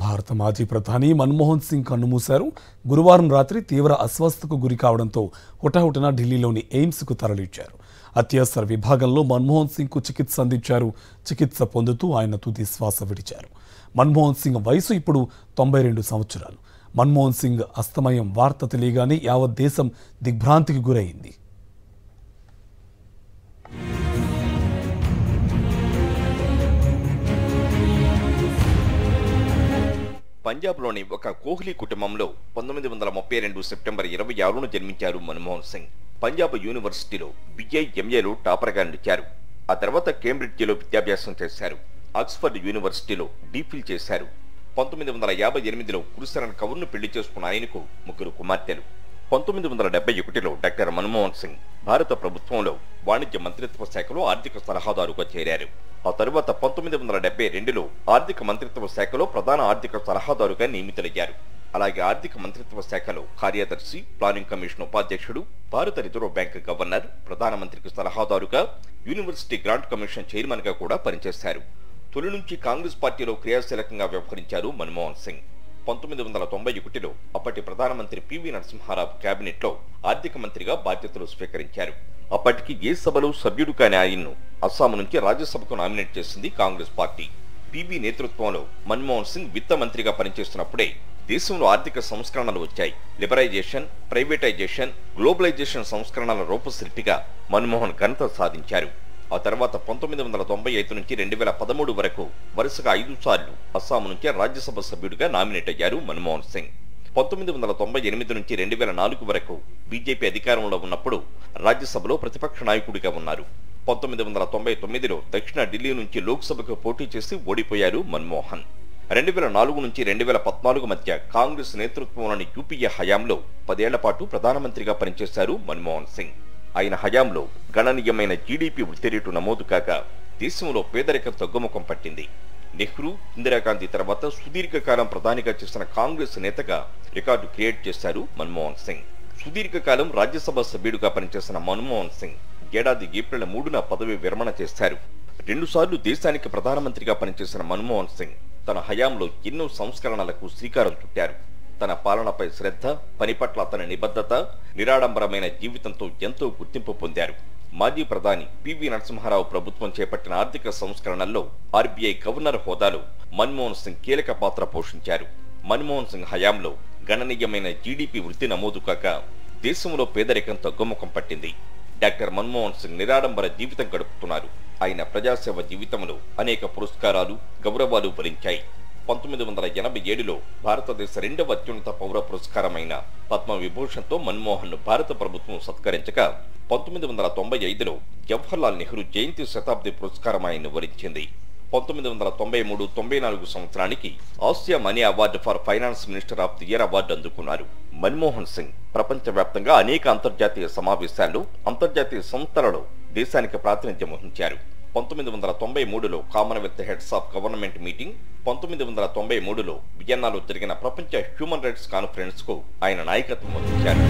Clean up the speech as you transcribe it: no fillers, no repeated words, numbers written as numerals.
భారత మాజీ ప్రధాని మన్మోహన్ సింగ్ కన్నుమూశారు. గురువారం రాత్రి తీవ్ర అస్వస్థతకు గురి కావడంతో హుటాహుటిన ఢిల్లీలోని ఎయిమ్స్కు తరలించారు. అత్యవసర విభాగంలో మన్మోహన్ సింగ్కు చికిత్స అందించారు. చికిత్స పొందుతూ ఆయన తుది శ్వాస విడిచారు. మన్మోహన్ సింగ్ వయసు ఇప్పుడు 92 సంవత్సరాలు. మన్మోహన్ సింగ్ అస్తమయం వార్త తెలియగానే యావత్ దేశం దిగ్భ్రాంతికి గురైంది. పంజాబ్లోని ఒక కోహ్లీ కుటుంబంలో 1932 సెప్టెంబర్ 26న జన్మించారు మన్మోహన్ సింగ్. పంజాబ్ యూనివర్సిటీలో BA/MAలో టాపర్గా నిలిచారు. ఆ తర్వాత కేంబ్రిడ్జిలో విద్యాభ్యాసం చేశారు. ఆక్స్ఫర్డ్ యూనివర్సిటీలో DPhil చేశారు. 1958లో కురుసరన్ కౌర్ను పెళ్లి చేసుకున్న ఆయనకు 3 కుమార్తెలు. 1971లో డాక్టర్ మన్మోహన్ సింగ్ భారత ప్రభుత్వంలో వాణిజ్య మంత్రిత్వ శాఖలో ఆర్థిక సలహాదారుగా చేరారు. ఆ తరువాత 1972లో ఆర్థిక మంత్రిత్వ శాఖలో ప్రధాన ఆర్థిక సలహాదారుగా నియమితులయ్యారు. అలాగే ఆర్థిక మంత్రిత్వ శాఖలో కార్యదర్శి, ప్లానింగ్ కమిషన్ ఉపాధ్యక్షుడు, భారత రిజర్వ్ బ్యాంక్ గవర్నర్, ప్రధానమంత్రికి సలహాదారుగా, యూనివర్సిటీ గ్రాంట్ కమిషన్ చైర్మన్ గా కూడా పనిచేశారు. తొలి నుంచి కాంగ్రెస్ పార్టీలో క్రియాశీలకంగా వ్యవహరించారు మన్మోహన్ సింగ్. 1991లో అప్పటి ప్రధానమంత్రి పివి నరసింహారావు కేబినెట్లో ఆర్థిక మంత్రిగా బాధ్యతలు స్వీకరించారు. అప్పటికి ఏ సభలో సభ్యుడు కాని ఆయన్ను అస్సాం నుంచి రాజ్యసభకు నామినేట్ చేసింది కాంగ్రెస్ పార్టీ. పివి నేతృత్వంలో మన్మోహన్ సింగ్ విత్త మంత్రిగా పనిచేస్తున్నప్పుడే దేశంలో ఆర్థిక సంస్కరణలు వచ్చాయి. లిబరైజేషన్, ప్రైవేటైజేషన్, గ్లోబలైజేషన్ సంస్కరణల రూపశిల్పిగా మన్మోహన్ ఘనత సాధించారు. ఆ తర్వాత 1995 నుంచి 2013 వరకు వరుసగా 5 సార్లు అస్సాం నుంచి రాజ్యసభ సభ్యుడిగా నామినేట్ అయ్యారు మన్మోహన్ సింగ్. 1998 నుంచి 2004 వరకు బీజేపీ అధికారంలో ఉన్నప్పుడు రాజ్యసభలో ప్రతిపక్ష నాయకుడిగా ఉన్నారు. 1999లో దక్షిణ ఢిల్లీ నుంచి లోక్సభకు పోటీ చేసి ఓడిపోయారు మన్మోహన్. 2004 నుంచి 2014 మధ్య కాంగ్రెస్ నేతృత్వంలోని యూపీఏ హయాంలో 10 ఏళ్ల పాటు ప్రధానమంత్రిగా పనిచేశారు మన్మోహన్ సింగ్. ఆయన హయాంలో గణనీయమైన జీడీపీ వృద్ధి రేటు నమోదు కాగా దేశంలో పేదరికం తగ్గుముఖం పట్టింది. నెహ్రూ, ఇందిరాగాంధీ తర్వాత సుదీర్ఘకాలం ప్రధానిగా చేసిన కాంగ్రెస్ నేతగా రికార్డు క్రియేట్ చేశారు మన్మోహన్ సింగ్. సుదీర్ఘకాలం రాజ్యసభ సభ్యుడిగా పనిచేసిన మన్మోహన్ సింగ్ ఏడాది ఏప్రిల్ 3న పదవి విరమణ చేశారు. 2 సార్లు దేశానికి ప్రధానమంత్రిగా పనిచేసిన మన్మోహన్ సింగ్ తన హయాంలో ఎన్నో సంస్కరణలకు శ్రీకారం చుట్టారు. తన పాలనపై శ్రద్ధ, పని పట్ల అతని నిబద్ధత, నిరాడంబరమైన జీవితంతో ఎంతో గుర్తింపు పొందారు. మాజీ ప్రధాని పివి నరసింహారావు ప్రభుత్వం చేపట్టిన ఆర్థిక సంస్కరణల్లో RBI గవర్నర్ హోదాలో మన్మోహన్ సింగ్ కీలక పాత్ర పోషించారు. మన్మోహన్ సింగ్ హయాంలో గణనీయమైన జీడీపీ వృద్ధి నమోదు కాక దేశంలో పేదరికం తగ్గుముఖం పట్టింది. డాక్టర్ మన్మోహన్ సింగ్ నిరాడంబర జీవితం గడుపుతున్నారు. ఆయన ప్రజాసేవ జీవితంలో అనేక పురస్కారాలు, గౌరవాలు వరించాయి. 1987లో భారతదేశ 2వ అత్యున్నత పౌర పురస్కారమైన పద్మవిభూషణ్తో మన్మోహన్ భారత ప్రభుత్వం సత్కరించగా 1995లో జవహర్లాల్ నెహ్రూ జయంతి శతాబ్ది పురస్కారం ఆయన్ను వరించింది. 1993-94 సంవత్సరానికి Asia money award for finance minister of the year award అందుకున్నారు. మన్మోహన్ సింగ్ ప్రపంచవ్యాప్తంగా అనేక అంతర్జాతీయ సమావేశాల్లో, అంతర్జాతీయ సంస్థలలో దేశానికి ప్రాతినిధ్యం వహించారు. 1993లో Commonwealth heads of government meeting, 1993లో వియన్నాలో జరిగిన ప్రపంచ హ్యూమన్ రైట్స్ కాన్ఫరెన్స్ కు ఆయన నాయకత్వం వహించారు.